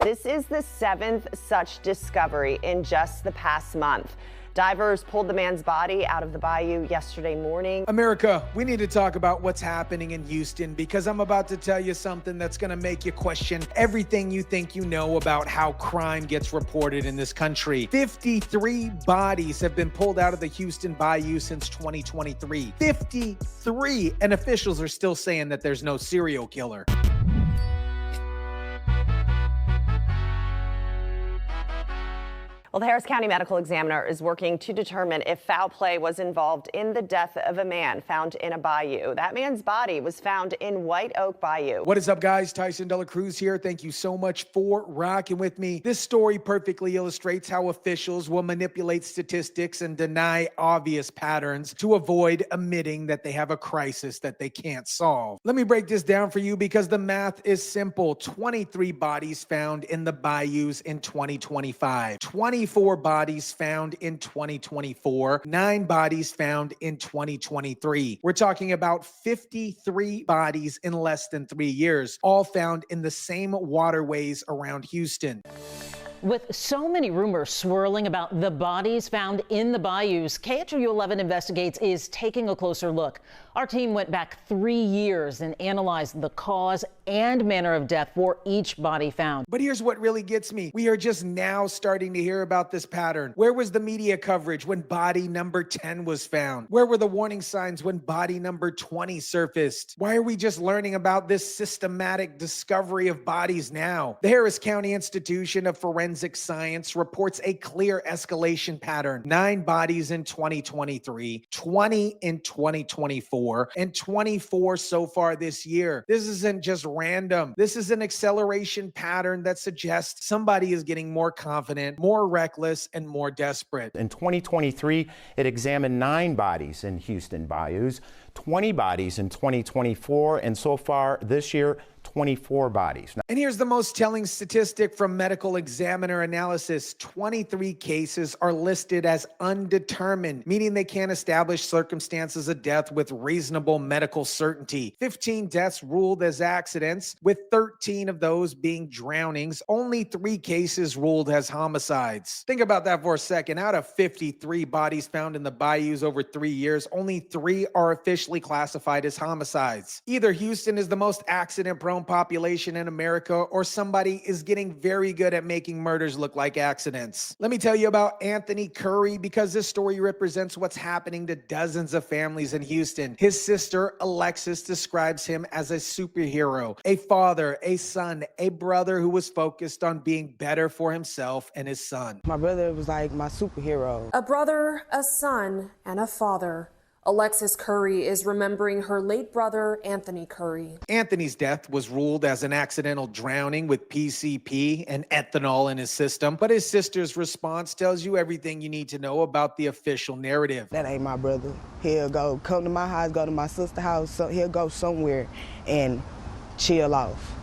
This is the 7th such discovery in just the past month. Divers pulled the man's body out of the bayou yesterday morning. America, we need to talk about what's happening in Houston, because I'm about to tell you something that's going to make you question everything you think you know about how crime gets reported in this country. 53 bodies have been pulled out of the Houston Bayou since 2023. 53! And officials are still saying that there's no serial killer. Well, the Harris County Medical Examiner is working to determine if foul play was involved in the death of a man found in a bayou. That man's body was found in White Oak Bayou. What is up, guys? Tyson De La Cruz here. Thank you so much for rocking with me. This story perfectly illustrates how officials will manipulate statistics and deny obvious patterns to avoid admitting that they have a crisis that they can't solve. Let me break this down for you because the math is simple. 23 bodies found in the bayous in 2025. 24 bodies found in 2024, 9 bodies found in 2023. We're talking about 53 bodies in less than 3 years, all found in the same waterways around Houston. With so many rumors swirling about the bodies found in the bayous, KHOU 11 Investigates is taking a closer look. Our team went back 3 years and analyzed the cause and manner of death for each body found. But here's what really gets me. We are just now starting to hear about this pattern. Where was the media coverage when body number 10 was found? Where were the warning signs when body number 20 surfaced? Why are we just learning about this systematic discovery of bodies now? The Harris County Institution of Forensic Science reports a clear escalation pattern. 9 bodies in 2023, 20 in 2024, and 24 so far this year. This isn't just random. This is an acceleration pattern that suggests somebody is getting more confident, more reckless, and more desperate. In 2023, it examined 9 bodies in Houston bayous, 20 bodies in 2024, and so far this year, 24 bodies. And here's the most telling statistic from medical examiner analysis. 23 cases are listed as undetermined, meaning they can't establish circumstances of death with reasonable medical certainty. 15 deaths ruled as accidents, with 13 of those being drownings. Only 3 cases ruled as homicides. Think about that for a second. Out of 53 bodies found in the bayous over 3 years, only 3 are officially classified as homicides. Either Houston is the most accident-prone population in America, or somebody is getting very good at making murders look like accidents. Let me tell you about Anthony Curry, because this story represents what's happening to dozens of families in Houston. His sister, Alexis, describes him as a superhero, a father, a son, a brother who was focused on being better for himself and his son. My brother was like my superhero. A brother, a son, and a father. Alexis Curry is remembering her late brother, Anthony Curry. Anthony's death was ruled as an accidental drowning with PCP and ethanol in his system, but his sister's response tells you everything you need to know about the official narrative. That ain't my brother. He'll come to my house, go to my sister's house, so he'll go somewhere and chill off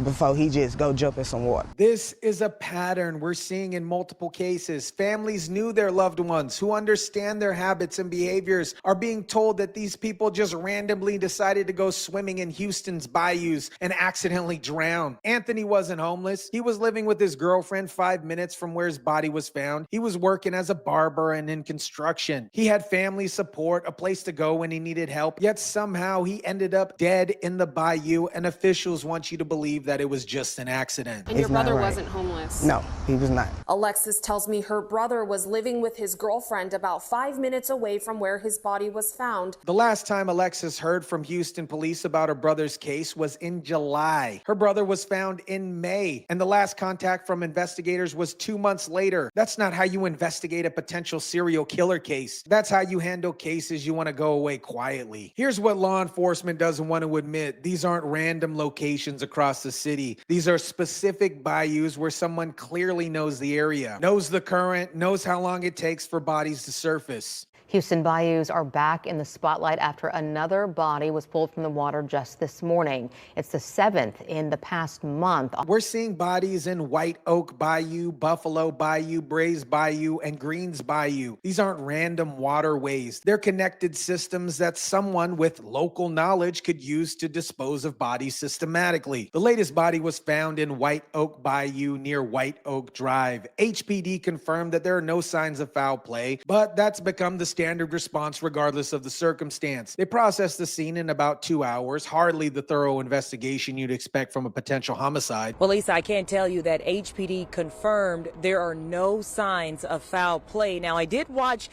before he just go jump in some water. This is a pattern we're seeing in multiple cases. Families knew their loved ones who understand their habits and behaviors are being told that these people just randomly decided to go swimming in Houston's bayous and accidentally drown. Anthony wasn't homeless. He was living with his girlfriend 5 minutes from where his body was found. He was working as a barber and in construction. He had family support, a place to go when he needed help, yet somehow he ended up dead in the bayou, and officials want you to believe that it was just an accident. And your brother wasn't homeless? No, he was not. Alexis tells me her brother was living with his girlfriend about 5 minutes away from where his body was found. The last time Alexis heard from Houston police about her brother's case was in July. Her brother was found in May, and the last contact from investigators was 2 months later. That's not how you investigate a potential serial killer case. That's how you handle cases you want to go away quietly. Here's what law enforcement doesn't want to admit. These aren't random locations across the city. These are specific bayous where someone clearly knows the area, knows the current, knows how long it takes for bodies to surface. Houston Bayous are back in the spotlight after another body was pulled from the water just this morning. It's the 7th in the past month. We're seeing bodies in White Oak Bayou, Buffalo Bayou, Brays Bayou, and Greens Bayou. These aren't random waterways. They're connected systems that someone with local knowledge could use to dispose of bodies systematically. The latest body was found in White Oak Bayou near White Oak Drive. HPD confirmed that there are no signs of foul play, but that's become the standard response regardless of the circumstance. They processed the scene in about 2 hours, hardly the thorough investigation you'd expect from a potential homicide. Well, Lisa, I can tell you that HPD confirmed there are no signs of foul play. Now, I did watch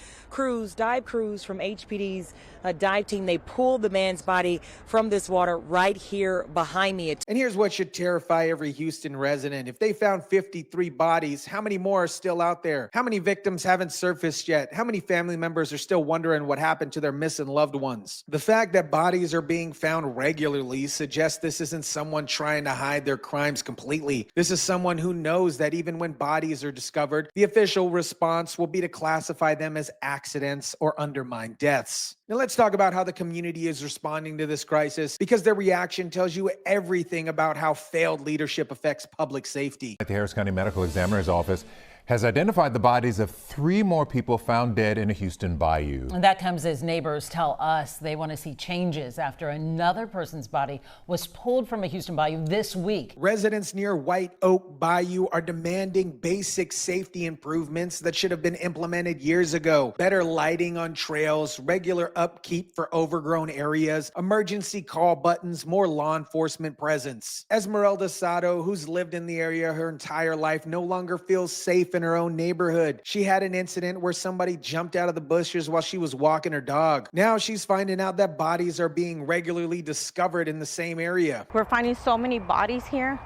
dive crews from HPD's dive team. They pulled the man's body from this water right here behind me. And here's what should terrify every Houston resident. If they found 53 bodies, how many more are still out there? How many victims haven't surfaced yet? How many family members are still wondering what happened to their missing loved ones? The fact that bodies are being found regularly suggests this isn't someone trying to hide their crimes completely. This is someone who knows that even when bodies are discovered, the official response will be to classify them as accidents or undermine deaths. Now let's talk about how the community is responding to this crisis, because their reaction tells you everything about how failed leadership affects public safety. The Harris County Medical Examiner's Office has identified the bodies of 3 more people found dead in a Houston bayou. And that comes as neighbors tell us they want to see changes after another person's body was pulled from a Houston bayou this week. Residents near White Oak Bayou are demanding basic safety improvements that should have been implemented years ago. Better lighting on trails, regular upkeep for overgrown areas, emergency call buttons, more law enforcement presence. Esmeralda Sato, who's lived in the area her entire life, no longer feels safe in her own neighborhood. She had an incident where somebody jumped out of the bushes while she was walking her dog. Now she's finding out that bodies are being regularly discovered in the same area. We're finding so many bodies here,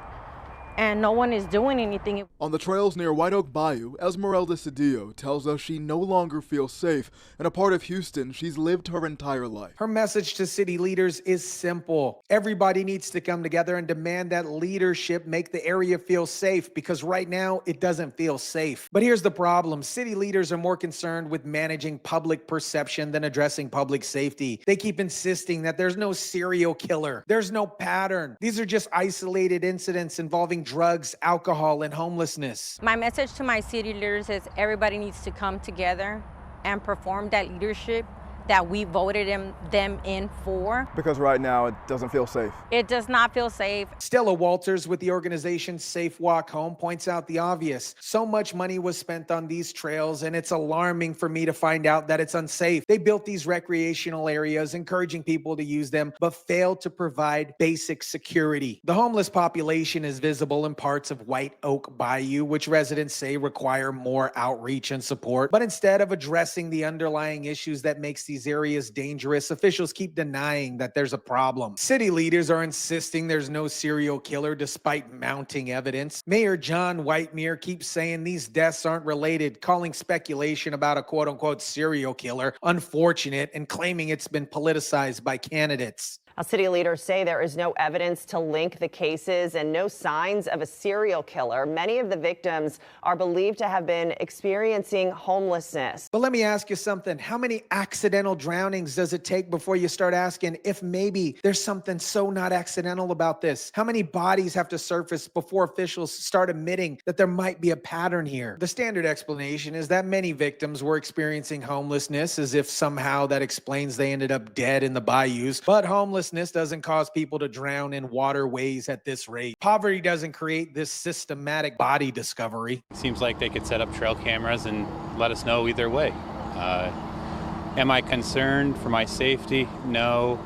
and no one is doing anything. On the trails near White Oak Bayou, Esmeralda Cedillo tells us she no longer feels safe in a part of Houston she's lived her entire life. Her message to city leaders is simple. Everybody needs to come together and demand that leadership make the area feel safe, because right now it doesn't feel safe. But here's the problem. City leaders are more concerned with managing public perception than addressing public safety. They keep insisting that there's no serial killer. There's no pattern. These are just isolated incidents involving drugs, alcohol, and homelessness. My message to my city leaders is everybody needs to come together and perform that leadership that we voted them in for. Because right now it doesn't feel safe. It does not feel safe. Stella Walters with the organization Safe Walk Home points out the obvious. So much money was spent on these trails, and it's alarming for me to find out that it's unsafe. They built these recreational areas, encouraging people to use them, but failed to provide basic security. The homeless population is visible in parts of White Oak Bayou, which residents say require more outreach and support. But instead of addressing the underlying issues that makes these areas dangerous, officials keep denying that there's a problem. City leaders are insisting there's no serial killer despite mounting evidence. Mayor John Whitemire keeps saying these deaths aren't related, calling speculation about a quote-unquote serial killer unfortunate and claiming it's been politicized by candidates. City leaders say there is no evidence to link the cases and no signs of a serial killer. Many of the victims are believed to have been experiencing homelessness. But let me ask you something. How many accidental drownings does it take before you start asking if maybe there's something so not accidental about this? How many bodies have to surface before officials start admitting that there might be a pattern here? The standard explanation is that many victims were experiencing homelessness, as if somehow that explains they ended up dead in the bayous. But homelessness doesn't cause people to drown in waterways at this rate. Poverty doesn't create this systematic body discovery. Seems like they could set up trail cameras and let us know either way. Am I concerned for my safety? No,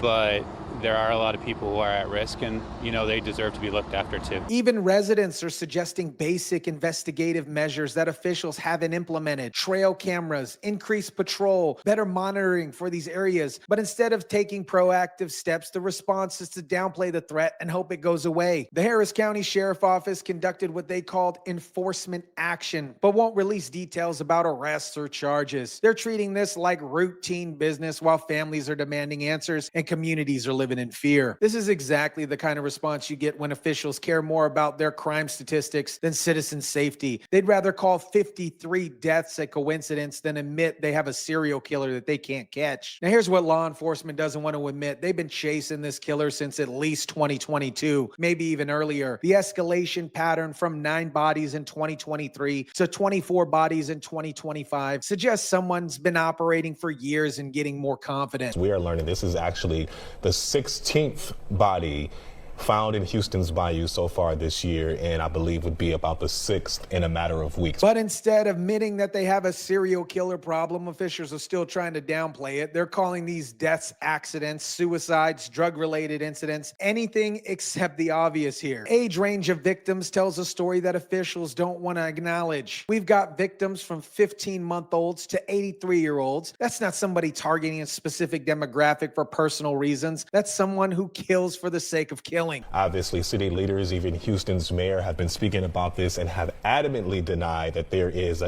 but there are a lot of people who are at risk, and they deserve to be looked after too. Even residents are suggesting basic investigative measures that officials haven't implemented. Trail cameras, increased patrol, better monitoring for these areas. But instead of taking proactive steps, the response is to downplay the threat and hope it goes away. The Harris County Sheriff Office conducted what they called enforcement action, but won't release details about arrests or charges. They're treating this like routine business while families are demanding answers and communities are living in fear. This is exactly the kind of response you get when officials care more about their crime statistics than citizen safety. They'd rather call 53 deaths a coincidence than admit they have a serial killer that they can't catch. Now, here's what law enforcement doesn't want to admit. They've been chasing this killer since at least 2022, maybe even earlier. The escalation pattern from 9 bodies in 2023 to 24 bodies in 2025 suggests someone's been operating for years and getting more confident. We are learning this is actually the 16th body found in Houston's Bayou so far this year, and I believe would be about the 6th in a matter of weeks. But instead of admitting that they have a serial killer problem, officials are still trying to downplay it. They're calling these deaths accidents, suicides, drug-related incidents, anything except the obvious here. Age range of victims tells a story that officials don't want to acknowledge. We've got victims from 15-month-olds to 83-year-olds. That's not somebody targeting a specific demographic for personal reasons. That's someone who kills for the sake of killing. Obviously, city leaders, even Houston's mayor, have been speaking about this and have adamantly denied that there is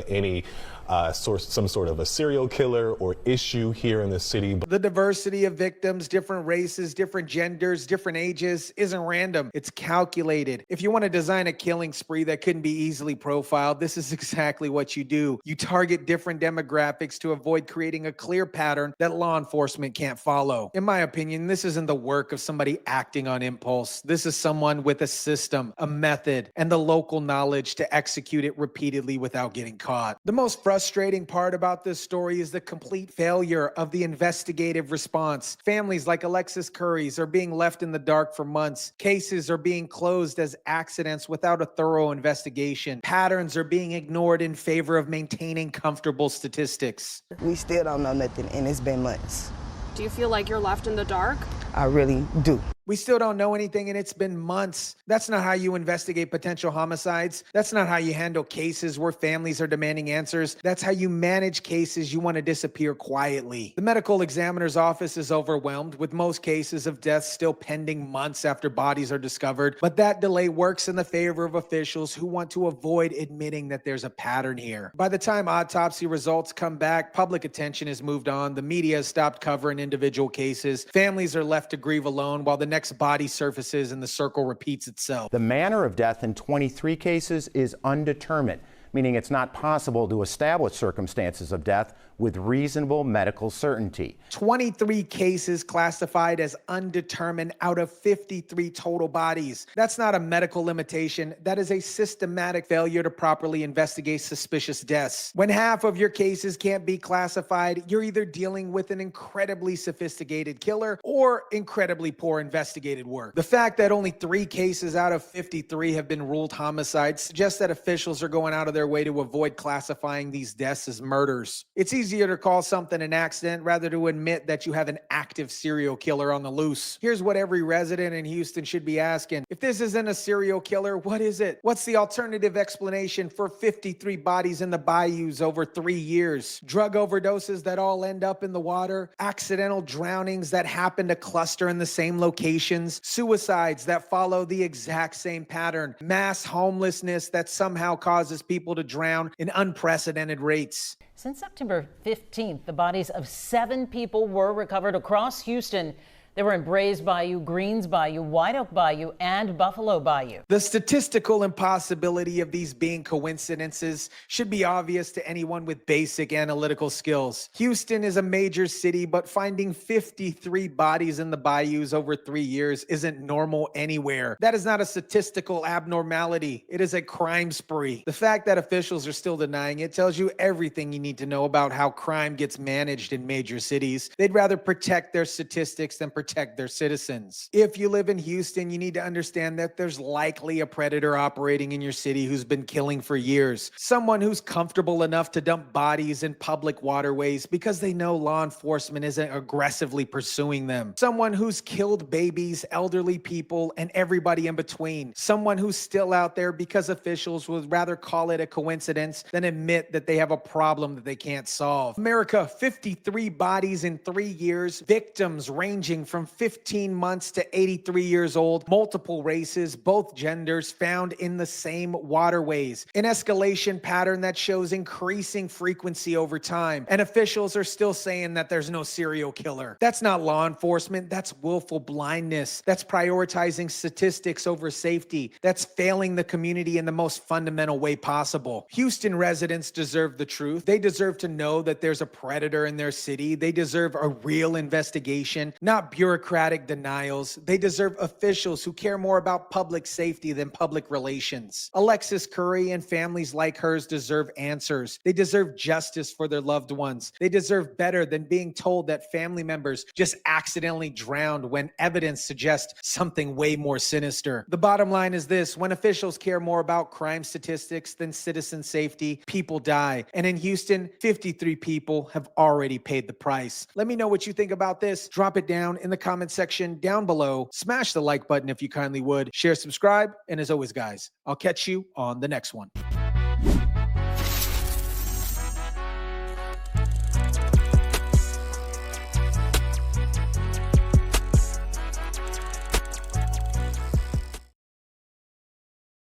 some sort of a serial killer or issue here in the city. The diversity of victims, different races, different genders, different ages, isn't random. It's calculated. If you want to design a killing spree that couldn't be easily profiled, this is exactly what you do. You target different demographics to avoid creating a clear pattern that law enforcement can't follow. In my opinion, this isn't the work of somebody acting on impulse. This is someone with a system, a method, and the local knowledge to execute it repeatedly without getting caught. The most frustrating part about this story is the complete failure of the investigative response. Families like Alexis Curry's are being left in the dark for months. Cases are being closed as accidents without a thorough investigation. Patterns are being ignored in favor of maintaining comfortable statistics. We still don't know nothing, and it's been months. Do you feel like you're left in the dark? I really do. We still don't know anything, and it's been months. That's not how you investigate potential homicides. That's not how you handle cases where families are demanding answers. That's how you manage cases you want to disappear quietly. The medical examiner's office is overwhelmed, with most cases of death still pending months after bodies are discovered. But that delay works in the favor of officials who want to avoid admitting that there's a pattern here. By the time autopsy results come back, public attention has moved on. The media has stopped covering individual cases. Families are left to grieve alone while the next body surfaces and the circle repeats itself. The manner of death in 23 cases is undetermined, meaning it's not possible to establish circumstances of death with reasonable medical certainty. 23 cases classified as undetermined out of 53 total bodies. That's not a medical limitation. That is a systematic failure to properly investigate suspicious deaths. When half of your cases can't be classified, you're either dealing with an incredibly sophisticated killer or incredibly poor investigated work. The fact that only 3 cases out of 53 have been ruled homicides suggests that officials are going out of their way to avoid classifying these deaths as murders. It's easier to call something an accident rather to admit that you have an active serial killer on the loose. Here's what every resident in Houston should be asking. If this isn't a serial killer, what is it? What's the alternative explanation for 53 bodies in the bayous over 3 years? Drug overdoses that all end up in the water? Accidental drownings that happen to cluster in the same locations? Suicides that follow the exact same pattern? Mass homelessness that somehow causes people to drown in unprecedented rates? Since September 15th, the bodies of 7 people were recovered across Houston. They were in Brays Bayou, Greens Bayou, White Oak Bayou, and Buffalo Bayou. The statistical impossibility of these being coincidences should be obvious to anyone with basic analytical skills. Houston is a major city, but finding 53 bodies in the bayous over 3 years isn't normal anywhere. That is not a statistical abnormality. It is a crime spree. The fact that officials are still denying it tells you everything you need to know about how crime gets managed in major cities. They'd rather protect their statistics than protect their citizens. If you live in Houston, you need to understand that there's likely a predator operating in your city who's been killing for years. Someone who's comfortable enough to dump bodies in public waterways because they know law enforcement isn't aggressively pursuing them. Someone who's killed babies, elderly people, and everybody in between. Someone who's still out there because officials would rather call it a coincidence than admit that they have a problem that they can't solve. America, 53 bodies in 3 years, victims ranging from 15 months to 83 years old, multiple races, both genders found in the same waterways. An escalation pattern that shows increasing frequency over time. And officials are still saying that there's no serial killer. That's not law enforcement. That's willful blindness. That's prioritizing statistics over safety. That's failing the community in the most fundamental way possible. Houston residents deserve the truth. They deserve to know that there's a predator in their city. They deserve a real investigation, not bureaucratic denials. They deserve officials who care more about public safety than public relations. Alexis Curry and families like hers deserve answers. They deserve justice for their loved ones. They deserve better than being told that family members just accidentally drowned when evidence suggests something way more sinister. The bottom line is this: when officials care more about crime statistics than citizen safety, people die. And in Houston, 53 people have already paid the price. Let me know what you think about this. Drop it down in the comment section down below. Smash the like button if you kindly would. Share, subscribe, and as always, guys, I'll catch you on the next one.